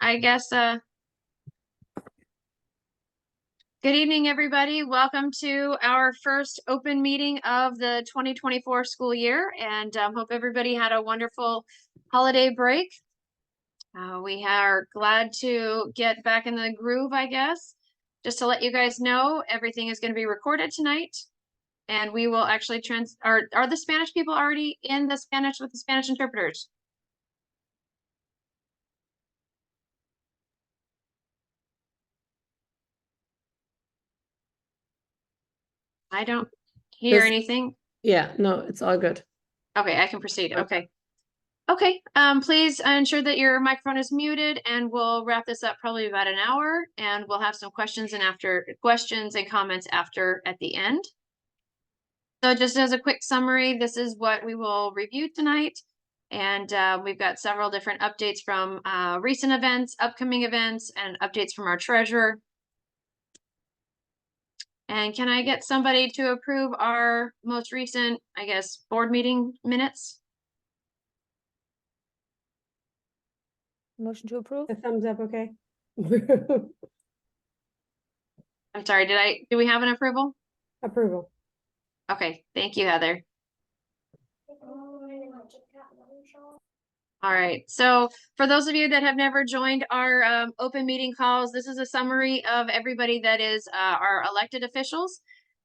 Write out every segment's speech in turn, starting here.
I guess, good evening, everybody. Welcome to our first open meeting of the 2024 school year, and hope everybody had a wonderful holiday break. We are glad to get back in the groove, I guess. Just to let you guys know, everything is going to be recorded tonight, and we will actually are the Spanish people already in the Spanish with the Spanish interpreters? I don't hear anything. Yeah, no, it's all good. Okay, I can proceed. Okay. Okay, please ensure that your microphone is muted, and we'll wrap this up probably about an hour, and we'll have some questions and comments after at the end. So just as a quick summary, this is what we will review tonight. And we've got several different updates from recent events, upcoming events, and updates from our treasurer. And can I get somebody to approve our most recent, I guess, board meeting minutes? Motion to approve? A thumbs up, okay? I'm sorry, do we have an approval? Approval. Okay, thank you, Heather. All right, so for those of you that have never joined our open meeting calls, this is a summary of everybody that is our elected officials.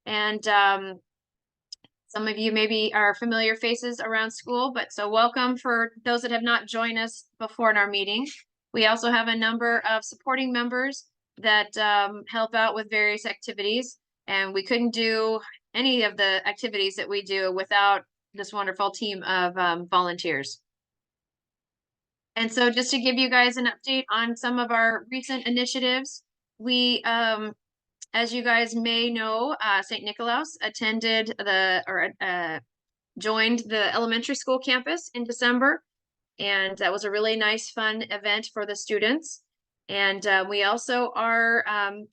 And some of you maybe are familiar faces around school, but so welcome for those that have not joined us before in our meeting. We also have a number of supporting members that help out with various activities, and we couldn't do any of the activities that we do without this wonderful team of volunteers. And so just to give you guys an update on some of our recent initiatives, we, as you guys may know, St. Nicolaus joined the elementary school campus in December. And that was a really nice, fun event for the students. And we also are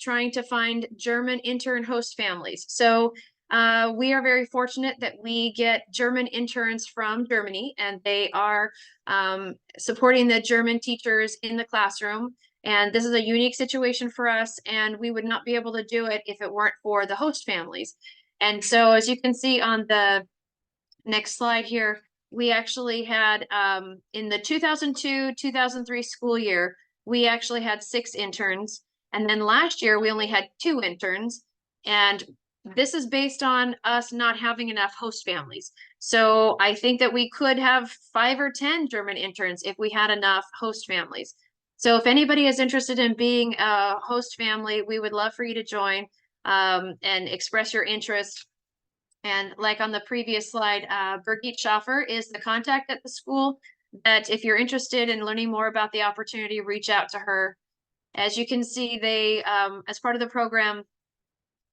trying to find German intern host families. So we are very fortunate that we get German interns from Germany, and they are supporting the German teachers in the classroom. And this is a unique situation for us, and we would not be able to do it if it weren't for the host families. And so as you can see on the next slide here, we actually had in the 2002-2003 school year, we actually had 6 interns. And then last year we only had 2 interns. And this is based on us not having enough host families. So I think that we could have 5 or 10 German interns if we had enough host families. So if anybody is interested in being a host family, we would love for you to join and express your interest. And like on the previous slide, Birgit Schaffer is the contact at the school, that if you're interested in learning more about the opportunity, reach out to her. As you can see, they, as part of the program,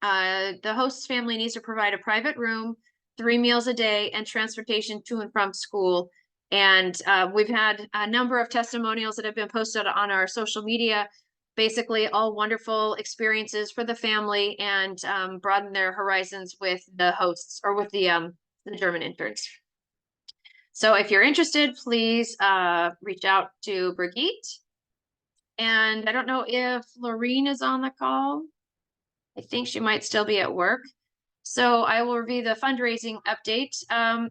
the host family needs to provide a private room, 3 meals a day, and transportation to and from school. And we've had a number of testimonials that have been posted on our social media, basically all wonderful experiences for the family, and broaden their horizons with the hosts or with the German interns. So if you're interested, please reach out to Brigitte. And I don't know if Lorene is on the call. I think she might still be at work. So I will review the fundraising update.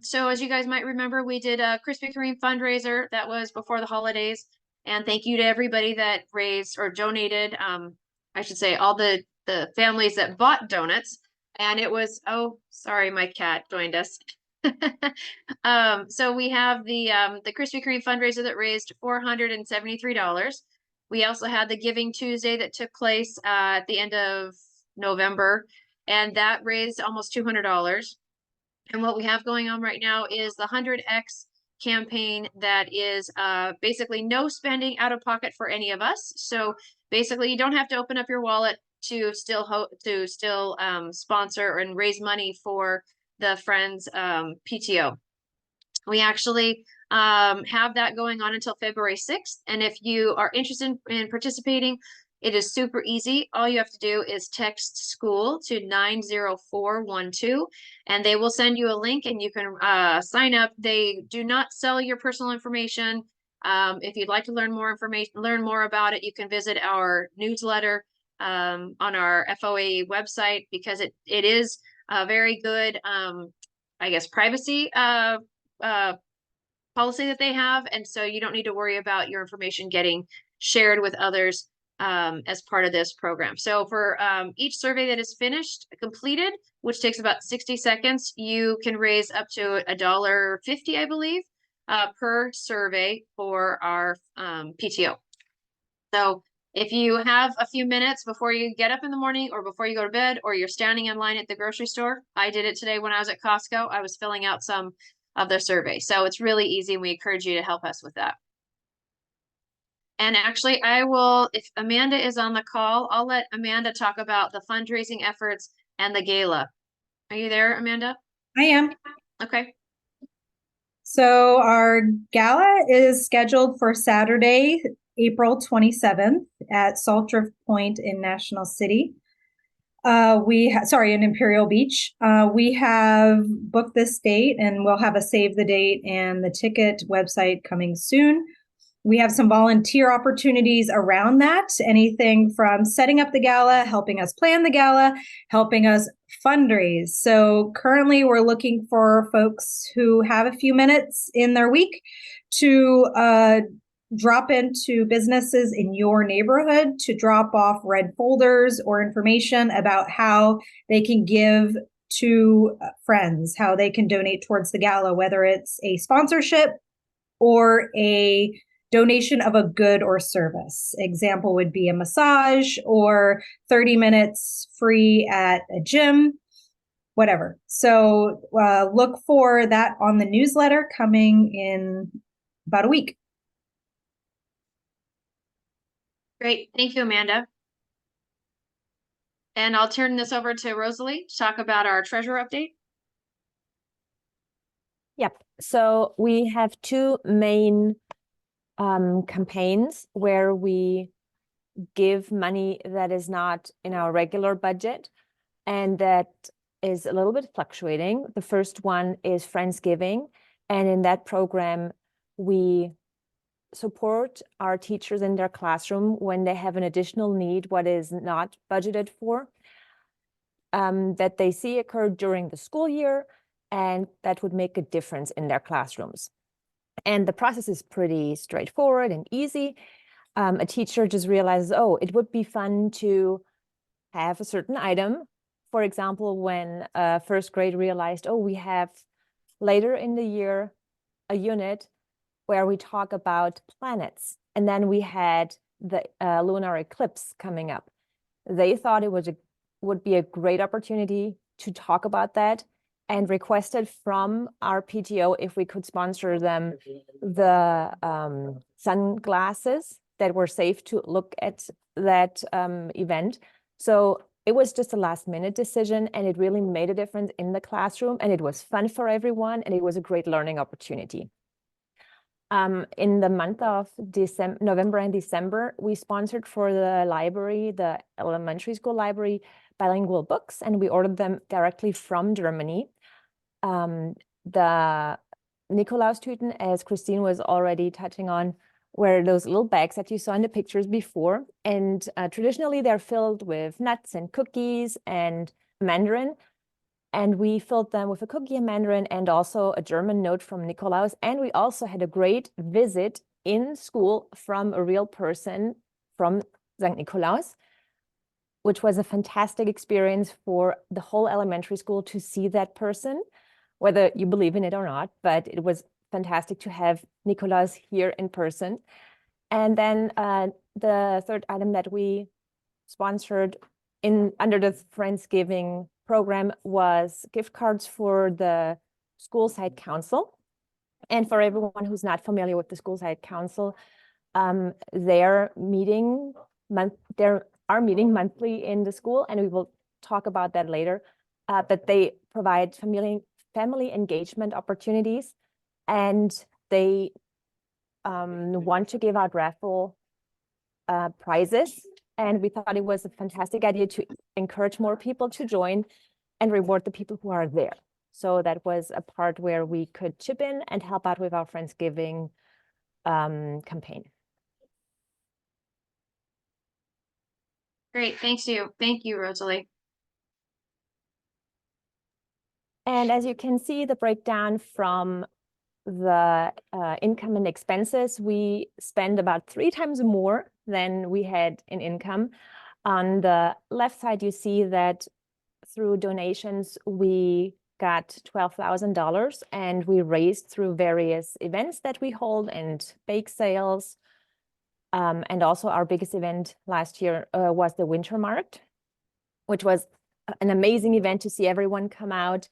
So as you guys might remember, we did a Krispy Kreme fundraiser that was before the holidays. And thank you to everybody that raised or donated, I should say all the families that bought donuts. And it was, oh, sorry, my cat joined us. So we have the Krispy Kreme fundraiser that raised $473. We also had the Giving Tuesday that took place at the end of November, and that raised almost $200. And what we have going on right now is the 100X campaign that is basically no spending out of pocket for any of us. So basically you don't have to open up your wallet to still sponsor and raise money for the Friends PTO. We actually have that going on until February 6th. And if you are interested in participating, it is super easy. All you have to do is text school to 90412, and they will send you a link and you can sign up. They do not sell your personal information. If you'd like to learn more information, learn more about it, you can visit our newsletter on our FoAEA website, because it is a very good, I guess, privacy policy that they have. And so you don't need to worry about your information getting shared with others as part of this program. So for each survey that is completed, which takes about 60 seconds, you can raise up to $1.50, I believe, per survey for our PTO. So if you have a few minutes before you get up in the morning or before you go to bed, or you're standing in line at the grocery store, I did it today when I was at Costco. I was filling out some of their survey. So it's really easy, and we encourage you to help us with that. And actually, I will, if Amanda is on the call, I'll let Amanda talk about the fundraising efforts and the gala. Are you there, Amanda? I am. Okay. So our gala is scheduled for Saturday, April 27th at Salter Point in National City. In Imperial Beach. We have booked this date, and we'll have a save the date and the ticket website coming soon. We have some volunteer opportunities around that, anything from setting up the gala, helping us plan the gala, helping us fundraise. So currently we're looking for folks who have a few minutes in their week to drop into businesses in your neighborhood to drop off red folders or information about how they can give to friends, how they can donate towards the gala, whether it's a sponsorship or a donation of a good or service. Example would be a massage or 30 minutes free at a gym, whatever. So look for that on the newsletter coming in about a week. Great. Thank you, Amanda. And I'll turn this over to Rosalie to talk about our treasurer update. Yep. So we have two main campaigns where we give money that is not in our regular budget, and that is a little bit fluctuating. The first one is Friendsgiving, and in that program, we support our teachers in their classroom when they have an additional need, what is not budgeted for, that they see occur during the school year, and that would make a difference in their classrooms. And the process is pretty straightforward and easy. A teacher just realizes, oh, it would be fun to have a certain item. For example, when first grade realized, oh, we have later in the year a unit where we talk about planets. And then we had the lunar eclipse coming up. They thought it would be a great opportunity to talk about that, and requested from our PTO if we could sponsor them the sunglasses that were safe to look at that event. So it was just a last minute decision, and it really made a difference in the classroom, and it was fun for everyone, and it was a great learning opportunity. In the month of November and December, we sponsored for the library, the elementary school library, bilingual books, and we ordered them directly from Germany. The Nikolaustüten, as Christine was already touching on, were those little bags that you saw in the pictures before. And traditionally, they're filled with nuts and cookies and mandarin. And we filled them with a cookie and mandarin, and also a German note from Nikolaus. And we also had a great visit in school from a real person from St. Nikolaus, which was a fantastic experience for the whole elementary school to see that person, whether you believe in it or not. But it was fantastic to have Nikolaus here in person. And then the third item that we sponsored under the Friendsgiving program was gift cards for the school site council. And for everyone who's not familiar with the school site council, they're meeting monthly in the school, and we will talk about that later. But they provide family engagement opportunities, and they want to give out raffle prizes. And we thought it was a fantastic idea to encourage more people to join and reward the people who are there. So that was a part where we could chip in and help out with our Friendsgiving campaign. Great, thanks you. Thank you, Rosalie. And as you can see, the breakdown from the income and expenses, we spend about 3 times more than we had in income. On the left side, you see that through donations, we got $12,000, and we raised through various events that we hold and bake sales. And also our biggest event last year was the Winter Market, which was an amazing event to see everyone come out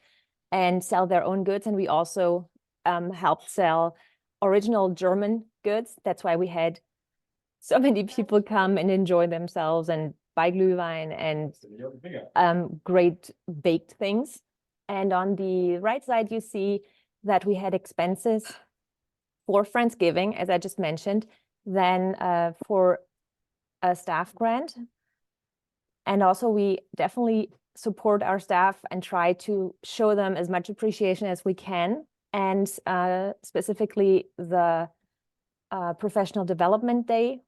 and sell their own goods. And we also helped sell original German goods. That's why we had so many people come and enjoy themselves and buy Glühwein and great baked things. And on the right side, you see that we had expenses for Friendsgiving, as I just mentioned, then for a staff grant. And also we definitely support our staff and try to show them as much appreciation as we can. And specifically the Professional Development Day,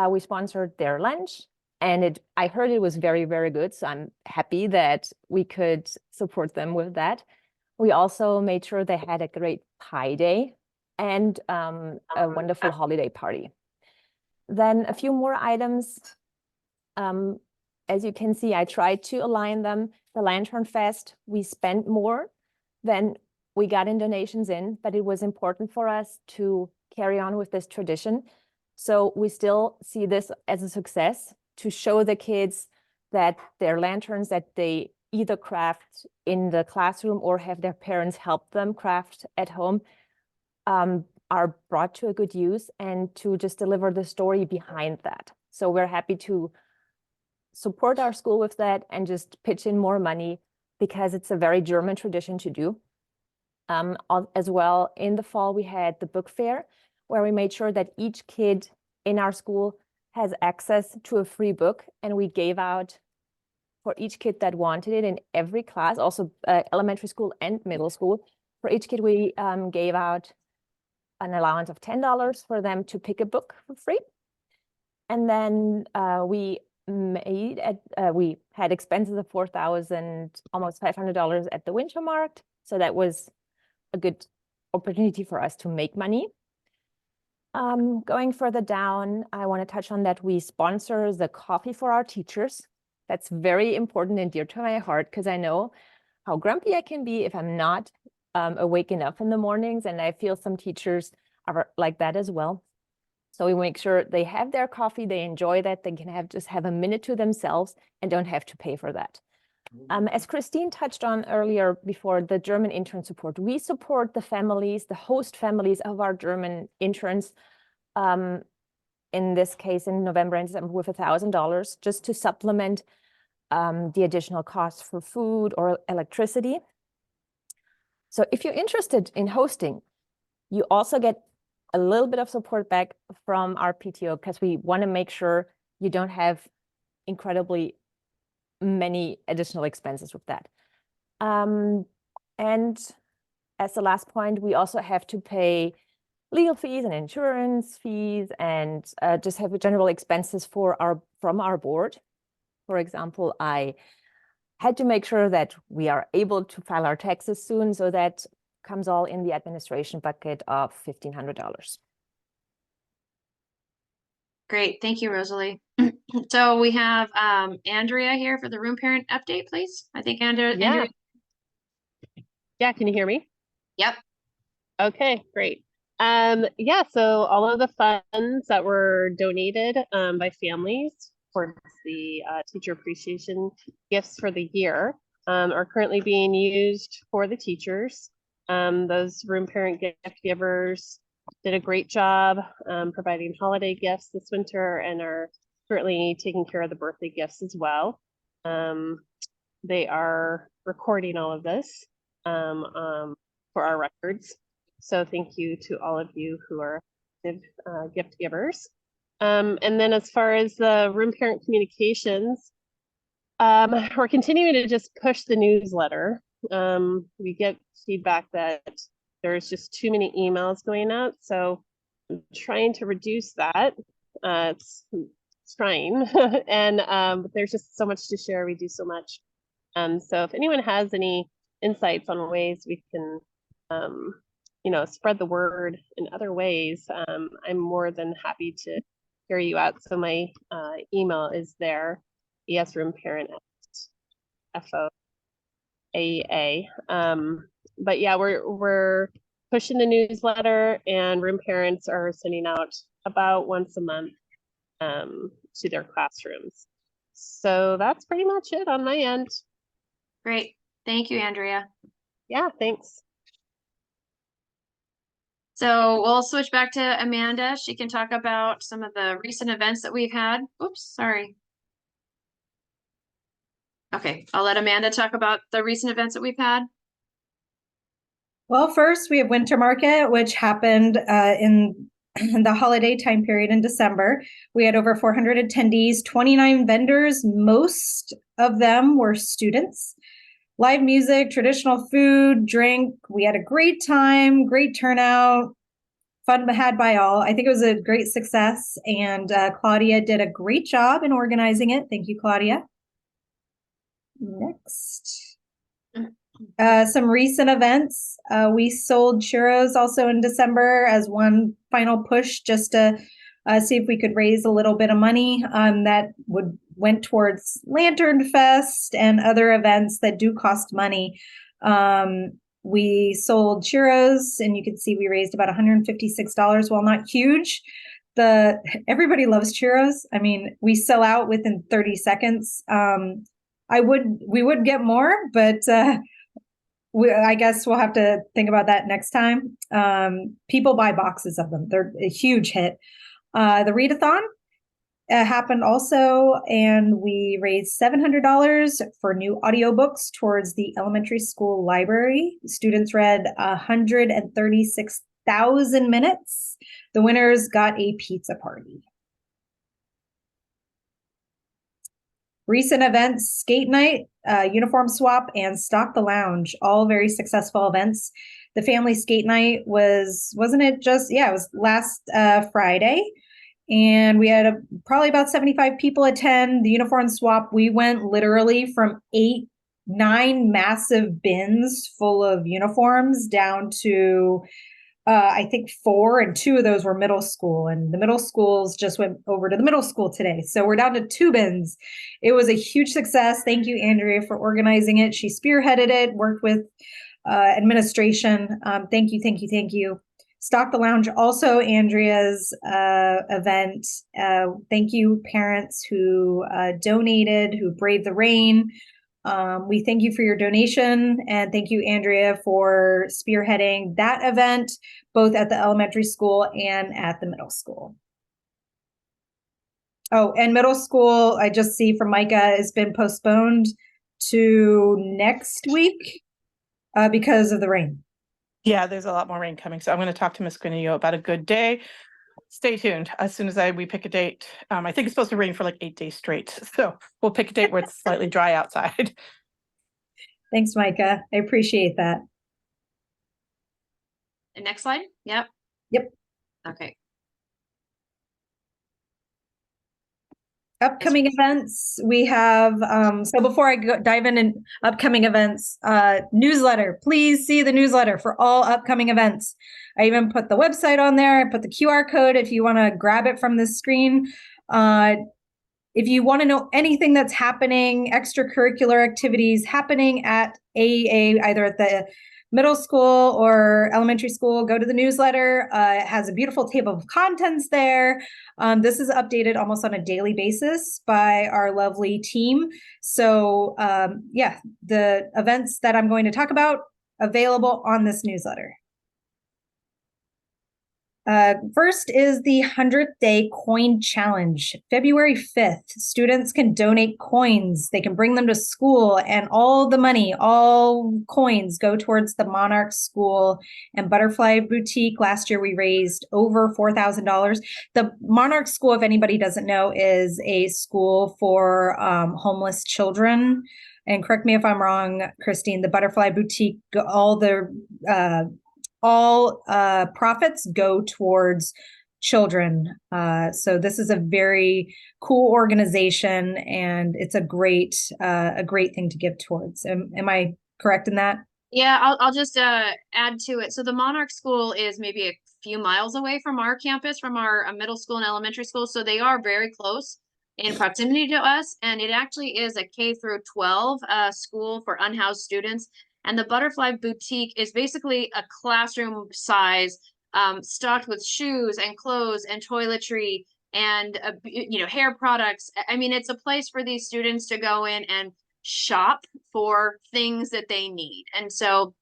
we sponsored their lunch, and I heard it was very, very good. So I'm happy that we could support them with that. We also made sure they had a great pie day and a wonderful holiday party. Then a few more items. As you can see, I tried to align them. The Lantern Fest, we spent more than we got in donations in, but it was important for us to carry on with this tradition. So we still see this as a success, to show the kids that their lanterns that they either craft in the classroom or have their parents help them craft at home are brought to a good use, and to just deliver the story behind that. So we're happy to support our school with that and just pitch in more money, because it's a very German tradition to do. As well, in the fall, we had the book fair, where we made sure that each kid in our school has access to a free book, and we gave out for each kid that wanted it in every class, also elementary school and middle school. For each kid, we gave out an allowance of $10 for them to pick a book for free. And then we had expenses of $4,000, almost $500 at the Winter Market. So that was a good opportunity for us to make money. Going further down, I want to touch on that we sponsor the coffee for our teachers. That's very important and dear to my heart, because I know how grumpy I can be if I'm not awake enough in the mornings, and I feel some teachers are like that as well. So we make sure they have their coffee, they enjoy that, they can just have a minute to themselves and don't have to pay for that. As Christine touched on earlier before, the German intern support, we support the families, the host families of our German interns, in this case in November and December, with $1,000, just to supplement the additional costs for food or electricity. So if you're interested in hosting, you also get a little bit of support back from our PTO, because we want to make sure you don't have incredibly many additional expenses with that. And as the last point, we also have to pay legal fees and insurance fees, and just have general expenses from our board. For example, I had to make sure that we are able to file our taxes soon, so that comes all in the administration bucket of $1,500. Great, thank you, Rosalie. So we have Andrea here for the room parent update, please. I think Andrea. Yeah, can you hear me? Yep. Okay, great. Yeah, so all of the funds that were donated by families for the teacher appreciation gifts for the year are currently being used for the teachers. Those room parent gift givers did a great job providing holiday gifts this winter, and are currently taking care of the birthday gifts as well. They are recording all of this for our records. So thank you to all of you who are gift givers. And then as far as the room parent communications, we're continuing to just push the newsletter. We get feedback that there's just too many emails going out. So trying to reduce that. It's trying, and there's just so much to share. We do so much. So if anyone has any insights on ways we can, spread the word in other ways, I'm more than happy to hear you out. So my email is there, esroomparent@FoAEA. But yeah, we're pushing the newsletter, and room parents are sending out about once a month to their classrooms. So that's pretty much it on my end. Great. Thank you, Andrea. Yeah, thanks. So we'll switch back to Amanda. She can talk about some of the recent events that we've had. Oops, sorry. Okay, I'll let Amanda talk about the recent events that we've had. Well, first we have Winter Market, which happened in the holiday time period in December. We had over 400 attendees, 29 vendors. Most of them were students. Live music, traditional food, drink. We had a great time, great turnout, fun had by all. I think it was a great success, and Claudia did a great job in organizing it. Thank you, Claudia. Next. Some recent events. We sold churros also in December as one final push, just to see if we could raise a little bit of money that went towards Lantern Fest and other events that do cost money. We sold churros, and you can see we raised about $156. While not huge, everybody loves churros. I mean, we sell out within 30 seconds. We would get more, but I guess we'll have to think about that next time. People buy boxes of them. They're a huge hit. The readathon happened also, and we raised $700 for new audiobooks towards the elementary school library. Students read 136,000 minutes. The winners got a pizza party. Recent events: skate night, uniform swap, and stock the lounge, all very successful events. The family skate night it was last Friday, and we had probably about 75 people attend. The uniform swap, we went literally from 9 massive bins full of uniforms down to I think 4, and 2 of those were middle school, and the middle schools just went over to the middle school today. So we're down to 2 bins. It was a huge success. Thank you, Andrea, for organizing it. She spearheaded it, worked with administration. Thank you, thank you, thank you. Stock the Lounge, also Andrea's event. Thank you, parents who donated, who braved the rain. We thank you for your donation, and thank you, Andrea, for spearheading that event, both at the elementary school and at the middle school. Oh, and middle school, I just see from Micah, has been postponed to next week because of the rain. Yeah, there's a lot more rain coming. So I'm going to talk to Miss Granillo about a good day. Stay tuned. As soon as we pick a date, I think it's supposed to rain for like 8 days straight. So we'll pick a date where it's slightly dry outside. Thanks, Micah. I appreciate that. And next slide. Yep. Yep. Okay. Upcoming events, we have, so before I dive in upcoming events, newsletter, please see the newsletter for all upcoming events. I even put the website on there. I put the QR code if you want to grab it from the screen. If you want to know anything that's happening, extracurricular activities happening at AEA, either at the middle school or elementary school, go to the newsletter. It has a beautiful table of contents there. This is updated almost on a daily basis by our lovely team. So the events that I'm going to talk about available on this newsletter. First is the 100th Day Coin Challenge. February 5th, students can donate coins. They can bring them to school, and all the money, all coins, go towards the Monarch School and Butterfly Boutique. Last year, we raised over $4,000. The Monarch School, if anybody doesn't know, is a school for homeless children. And correct me if I'm wrong, Christine, the Butterfly Boutique, all profits go towards children. So this is a very cool organization, and it's a great thing to give towards. Am I correct in that? Yeah, I'll just add to it. So the Monarch School is maybe a few miles away from our campus, from our middle school and elementary school. So they are very close in proximity to us. And it actually is a K through 12 school for unhoused students. And the Butterfly Boutique is basically a classroom size, stocked with shoes and clothes and toiletry and hair products. I mean, it's a place for these students to go in and shop for things that they need. And so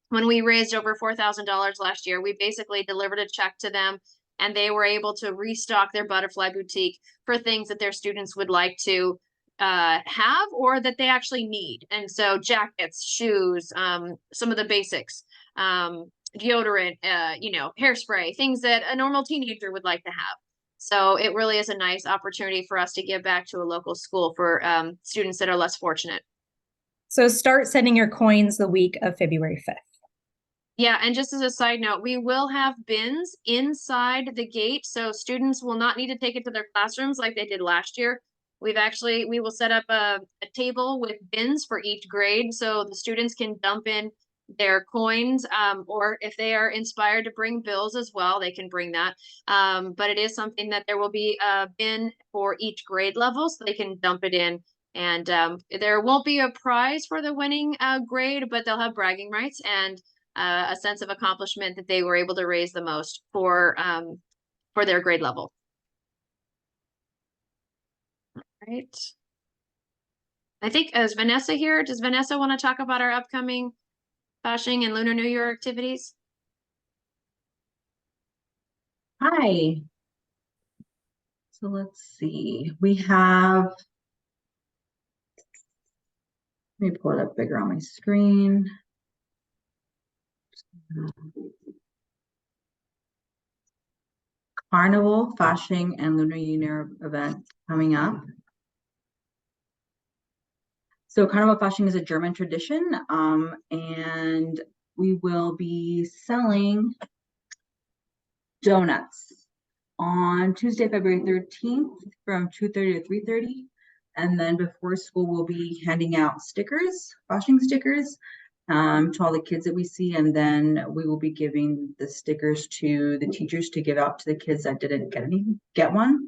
when we raised over $4,000 last year, we basically delivered a check to them, and they were able to restock their Butterfly Boutique for things that their students would like to have or that they actually need. And so jackets, shoes, some of the basics, deodorant, hairspray, things that a normal teenager would like to have. So it really is a nice opportunity for us to give back to a local school for students that are less fortunate. So start sending your coins the week of February 5th. Yeah, and just as a side note, we will have bins inside the gate, so students will not need to take it to their classrooms like they did last year. We will set up a table with bins for each grade, so the students can dump in their coins, or if they are inspired to bring bills as well, they can bring that. But it is something that there will be a bin for each grade level, so they can dump it in. And there won't be a prize for the winning grade, but they'll have bragging rights and a sense of accomplishment that they were able to raise the most for their grade level. Right. I think, is Vanessa here? Does Vanessa want to talk about our upcoming Fasching and Lunar New Year activities? Hi. So let's see. We have, let me pull it up bigger on my screen. Carnival, Fasching, and Lunar New Year event coming up. So Carnival Fasching is a German tradition, and we will be selling donuts on Tuesday, February 13th from 2:30 to 3:30. And then before school, we'll be handing out stickers, Fasching stickers, to all the kids that we see. And then we will be giving the stickers to the teachers to give out to the kids that didn't get one.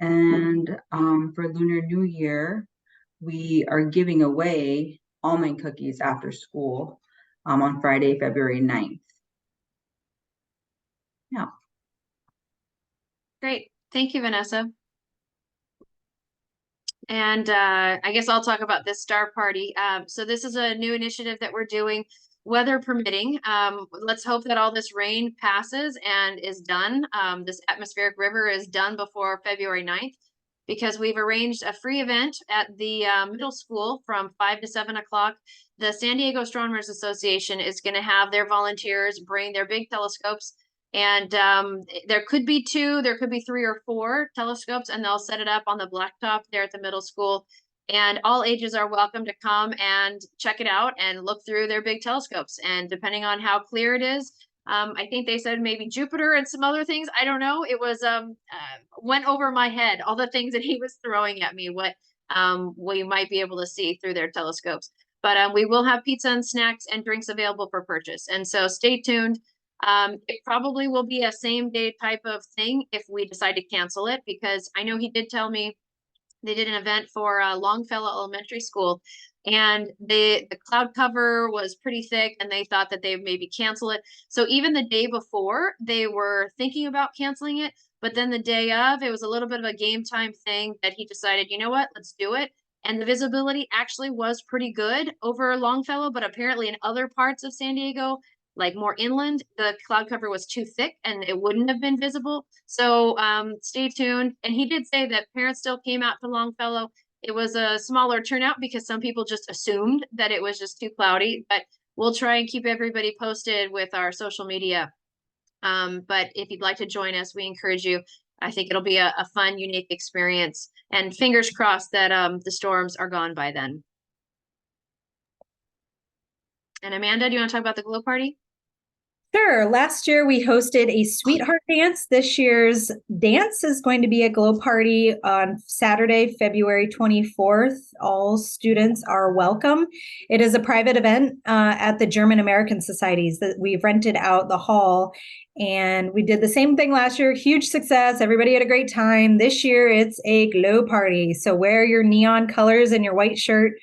And for Lunar New Year, we are giving away almond cookies after school on Friday, February 9th. Yeah. Great. Thank you, Vanessa. And I guess I'll talk about this Star Party. So this is a new initiative that we're doing, weather permitting. Let's hope that all this rain passes and is done. This atmospheric river is done before February 9th, because we've arranged a free event at the middle school from 5 to 7 o'clock. The San Diego Astronomers Association is going to have their volunteers bring their big telescopes. And there could be 2, there could be 3 or 4 telescopes, and they'll set it up on the blacktop there at the middle school. And all ages are welcome to come and check it out and look through their big telescopes. And depending on how clear it is, I think they said maybe Jupiter and some other things. I don't know. It was went over my head, all the things that he was throwing at me, what we might be able to see through their telescopes. But we will have pizza and snacks and drinks available for purchase. And so stay tuned. It probably will be a same day type of thing if we decide to cancel it, because I know he did tell me they did an event for Longfellow Elementary School, and the cloud cover was pretty thick, and they thought that they would maybe cancel it. So even the day before, they were thinking about canceling it, but then the day of, it was a little bit of a game time thing that he decided, you know what, let's do it. And the visibility actually was pretty good over Longfellow, but apparently in other parts of San Diego, like more inland, the cloud cover was too thick and it wouldn't have been visible. So stay tuned. And he did say that parents still came out to Longfellow. It was a smaller turnout because some people just assumed that it was just too cloudy, but we'll try and keep everybody posted with our social media. But if you'd like to join us, we encourage you. I think it'll be a fun, unique experience, and fingers crossed that the storms are gone by then. And Amanda, do you want to talk about the glow party? Sure. Last year we hosted a sweetheart dance. This year's dance is going to be a glow party on Saturday, February 24th. All students are welcome. It is a private event at the German American Societies that we've rented out the hall. And we did the same thing last year. Huge success. Everybody had a great time. This year it's a glow party. So wear your neon colors and your white shirt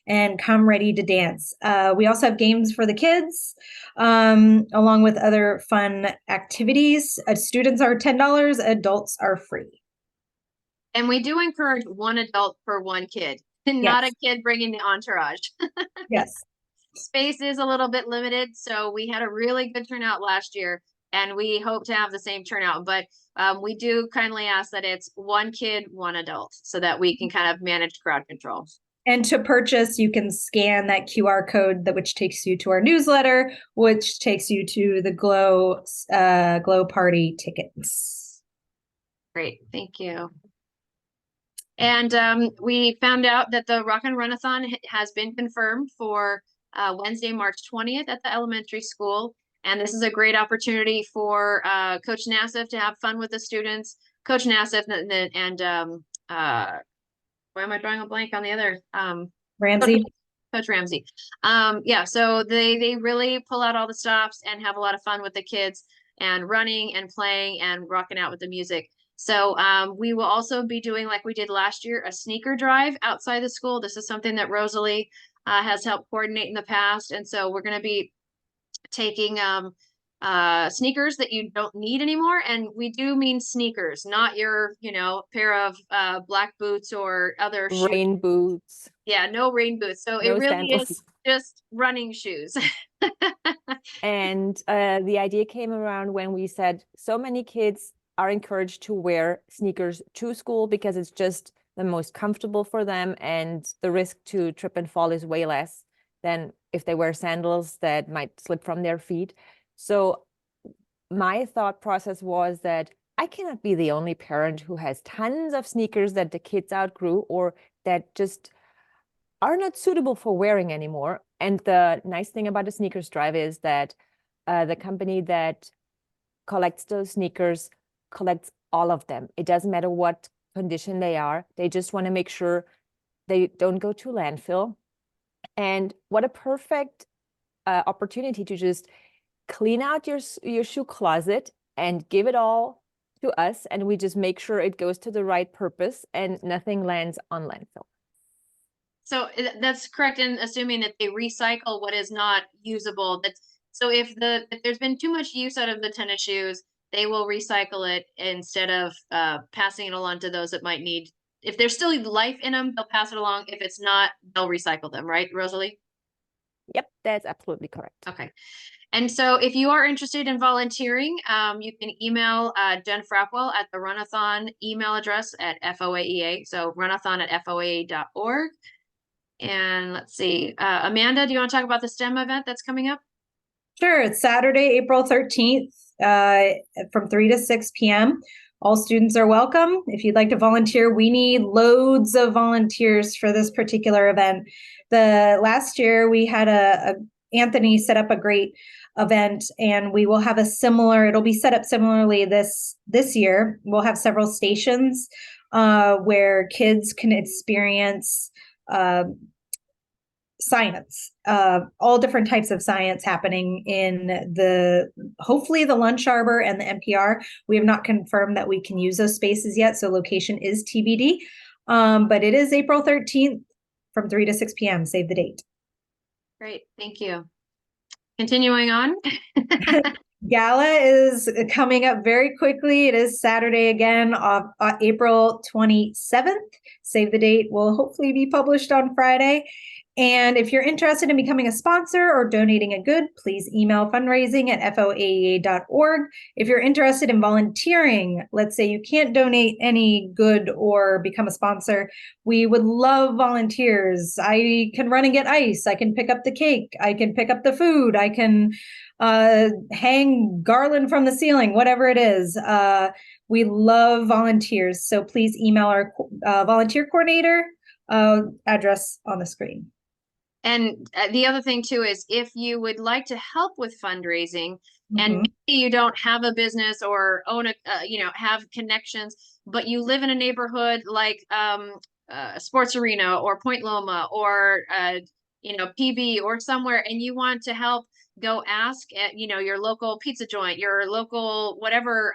and come ready to dance. We also have games for the kids, along with other fun activities. Students are $10, adults are free. And we do encourage one adult per one kid, and not a Yes. kid bringing the entourage. Yes. Space is a little bit limited, so we had a really good turnout last year, and we hope to have the same turnout. But we do kindly ask that it's one kid, one adult, so that we can kind of manage crowd control. And to purchase, you can scan that QR code which takes you to our newsletter, which takes you to the Glow Party tickets. Great, thank you. And we found out that the Rock and Runathon has been confirmed for Wednesday, March 20th at the elementary school. And this is a great opportunity for Coach Nassif to have fun with the students. Coach Nassif and why am I drawing a blank on the other? Ramsey. Coach Ramsey. Yeah, so they really pull out all the stops and have a lot of fun with the kids and running and playing and rocking out with the music. So we will also be doing, like we did last year, a sneaker drive outside the school. This is something that Rosalie has helped coordinate in the past. And so we're going to be taking sneakers that you don't need anymore. And we do mean sneakers, not your, pair of black boots or other shoes. Rain boots. Yeah, no rain boots. So No it really sandals. is just running shoes. And the idea came around when we said so many kids are encouraged to wear sneakers to school because it's just the most comfortable for them, and the risk to trip and fall is way less than if they wear sandals that might slip from their feet. So my thought process was that I cannot be the only parent who has tons of sneakers that the kids outgrew or that just are not suitable for wearing anymore. And the nice thing about the sneakers drive is that the company that collects those sneakers collects all of them. It doesn't matter what condition they are. They just want to make sure they don't go to landfill. And what a perfect opportunity to just clean out your shoe closet and give it all to us. And we just make sure it goes to the right purpose and nothing lands on landfill. So that's correct in assuming that they recycle what is not usable. So if there's been too much use out of the tennis shoes, they will recycle it instead of passing it along to those that might need. If there's still life in them, they'll pass it along. If it's not, they'll recycle them, right, Rosalie? Yep, that's absolutely correct. Okay. And so if you are interested in volunteering, you can email Jen Frapwell at the Runathon email address at FoAEA. So runathon@foaea.org. And let's see, Amanda, do you want to talk about the STEM event that's coming up? Sure. It's Saturday, April 13th, from 3 to 6 p.m. All students are welcome. If you'd like to volunteer, we need loads of volunteers for this particular event. The last year we had Anthony set up a great event, and we will have it'll be set up similarly this year. We'll have several stations where kids can experience science, all different types of science happening in hopefully the lunch arbor and the NPR. We have not confirmed that we can use those spaces yet, so location is TBD. But it is April 13th from 3 to 6 p.m. Save the date. Great, thank you. Continuing on. Gala is coming up very quickly. It is Saturday again, April 27th. Save the date will hopefully be published on Friday. And if you're interested in becoming a sponsor or donating a good, please email fundraising@foaea.org. If you're interested in volunteering, let's say you can't donate any good or become a sponsor, we would love volunteers. I can run and get ice. I can pick up the cake. I can pick up the food. I can hang garland from the ceiling, whatever it is. We love volunteers. So please email our volunteer coordinator address on the screen. And the other thing too is if you would like to help with fundraising, And Mhm. maybe you don't have a business or own a, have connections, but you live in a neighborhood like Sports Arena or Point Loma or PB or somewhere, and you want to help, go ask at your local pizza joint, your local whatever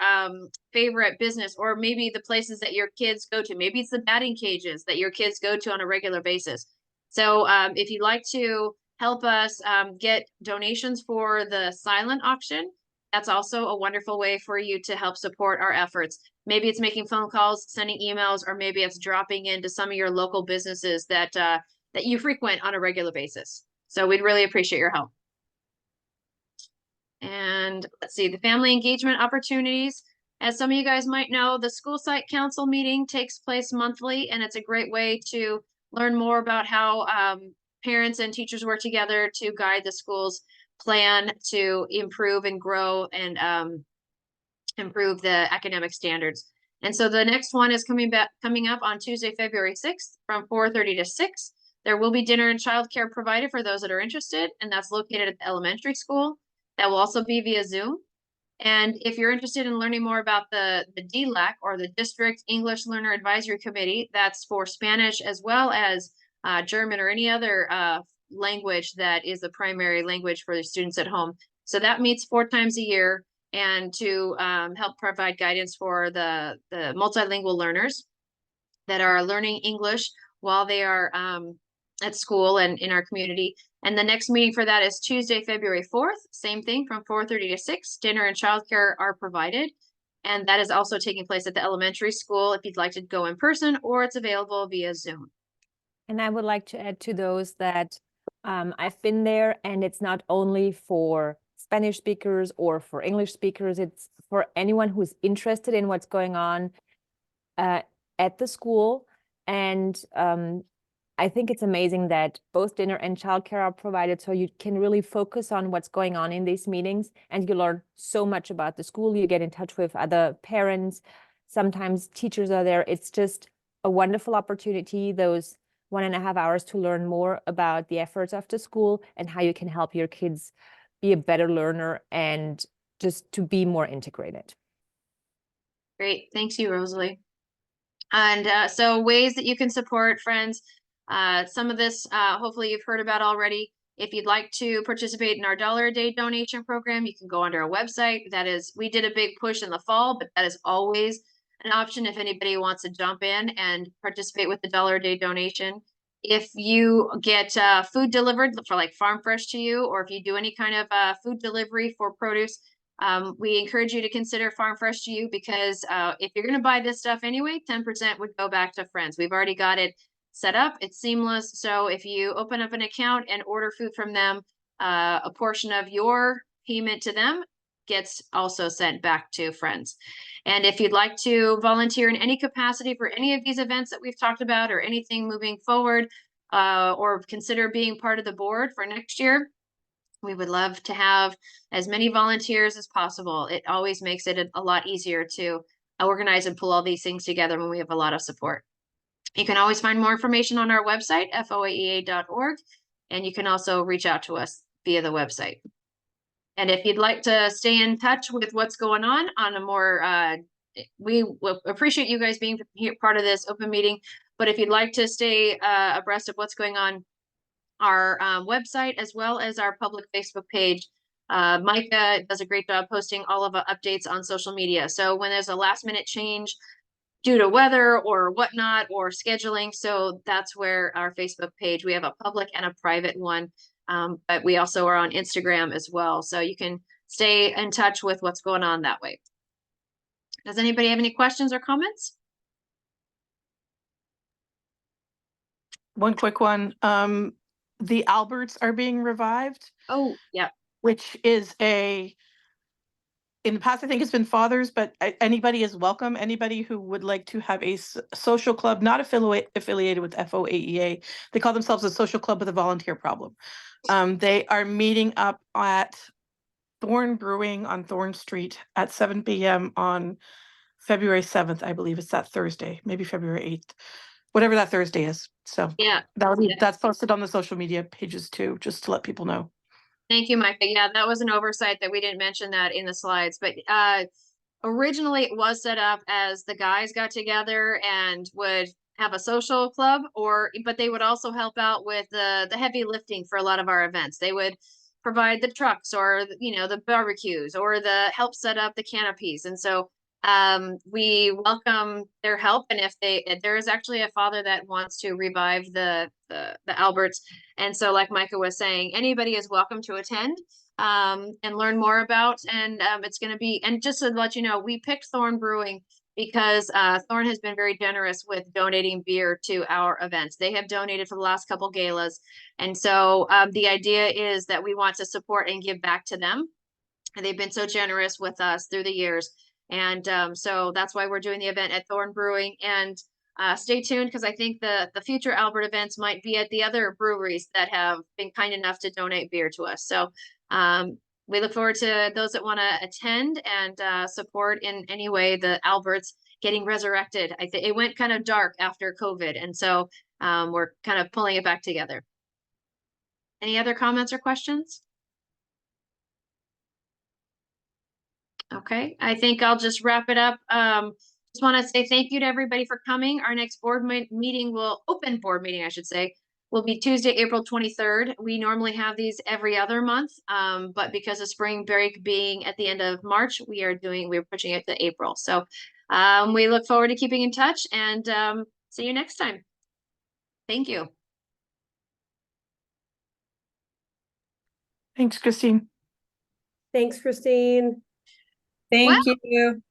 favorite business, or maybe the places that your kids go to. Maybe it's the batting cages that your kids go to on a regular basis. So if you'd like to help us get donations for the silent auction, that's also a wonderful way for you to help support our efforts. Maybe it's making phone calls, sending emails, or maybe it's dropping into some of your local businesses that you frequent on a regular basis. So we'd really appreciate your help. And let's see, the family engagement opportunities. As some of you guys might know, the school site council meeting takes place monthly, and it's a great way to learn more about how parents and teachers work together to guide the school's plan to improve and grow and improve the academic standards. And so the next one is coming up on Tuesday, February 6th from 4:30 to 6. There will be dinner and childcare provided for those that are interested, and that's located at the elementary school. That will also be via Zoom. And if you're interested in learning more about the DLAC, or the District English Learner Advisory Committee, that's for Spanish as well as German or any other language that is the primary language for the students at home. So that meets 4 times a year, and to help provide guidance for the multilingual learners that are learning English while they are at school and in our community. And the next meeting for that is Tuesday, February 4th. Same thing, from 4:30 to 6. Dinner and childcare are provided. And that is also taking place at the elementary school if you'd like to go in person, or it's available via Zoom. And I would like to add to those that I've been there, and it's not only for Spanish speakers or for English speakers, it's for anyone who's interested in what's going on at the school. And I think it's amazing that both dinner and childcare are provided, so you can really focus on what's going on in these meetings, and you learn so much about the school. You get in touch with other parents. Sometimes teachers are there. It's just a wonderful opportunity, those 1.5 hours, to learn more about the efforts of the school and how you can help your kids be a better learner and just to be more integrated. Great. Thanks you, Rosalie. And so ways that you can support Friends. Some of this, hopefully you've heard about already. If you'd like to participate in our $1 a day donation program, you can go onto our website. That is, we did a big push in the fall, but that is always an option if anybody wants to jump in and participate with the $1 a day donation. If you get food delivered for like Farm Fresh to you, or if you do any kind of food delivery for produce, we encourage you to consider Farm Fresh to you, because if you're going to buy this stuff anyway, 10% would go back to Friends. We've already got it set up. It's seamless. So if you open up an account and order food from them, a portion of your payment to them gets also sent back to Friends. And if you'd like to volunteer in any capacity for any of these events that we've talked about, or anything moving forward, or consider being part of the board for next year, we would love to have as many volunteers as possible. It always makes it a lot easier to organize and pull all these things together when we have a lot of support. You can always find more information on our website, FoAEA.org, and you can also reach out to us via the website. And if you'd like to stay in touch with what's going on a more, we appreciate you guys being part of this open meeting, but if you'd like to stay abreast of what's going on, our website, as well as our public Facebook page, Micah does a great job posting all of the updates on social media. So when there's a last minute change due to weather or whatnot, or scheduling, so that's where our Facebook page, we have a public and a private one, but we also are on Instagram as well, so you can stay in touch with what's going on that way. Does anybody have any questions or comments? One quick one. The Alberts are being revived. Oh, yeah. Which is in the past, I think it's been fathers, but anybody is welcome. Anybody who would like to have a social club, not affiliated with FoAEA. They call themselves a social club with a volunteer problem. They are meeting up at Thorn Brewing on Thorn Street at 7 p.m. on February 7th, I believe. It's that Thursday, maybe February 8th, whatever that Thursday is. So Yeah, that's posted on the social media pages too, just to let people know. Thank you, Micah. Yeah, that was an oversight that we didn't mention that in the slides, but originally it was set up as the guys got together and would have a social club, but they would also help out with the heavy lifting for a lot of our events. They would provide the trucks or the barbecues or the help set up the canopies. And so we welcome their help. And if there is actually a father that wants to revive the Alberts. And so like Micah was saying, anybody is welcome to attend and learn more about. And it's going to be, and just to let you know, we picked Thorn Brewing because Thorn has been very generous with donating beer to our events. They have donated for the last couple galas. And so the idea is that we want to support and give back to them. And they've been so generous with us through the years. And so that's why we're doing the event at Thorn Brewing. And stay tuned because I think the future Albert events might be at the other breweries that have been kind enough to donate beer to us. So we look forward to those that want to attend and support in any way the Alberts getting resurrected. I think it went kind of dark after COVID. And so we're kind of pulling it back together. Any other comments or questions? Okay, I think I'll just wrap it up. Just want to say thank you to everybody for coming. Our next open board meeting, I should say, will be Tuesday, April 23rd. We normally have these every other month, but because of spring break being at the end of March, we're pushing it to April. So we look forward to keeping in touch and see you next time. Thank you. Thanks, Christine. Thanks, Christine. Thank you.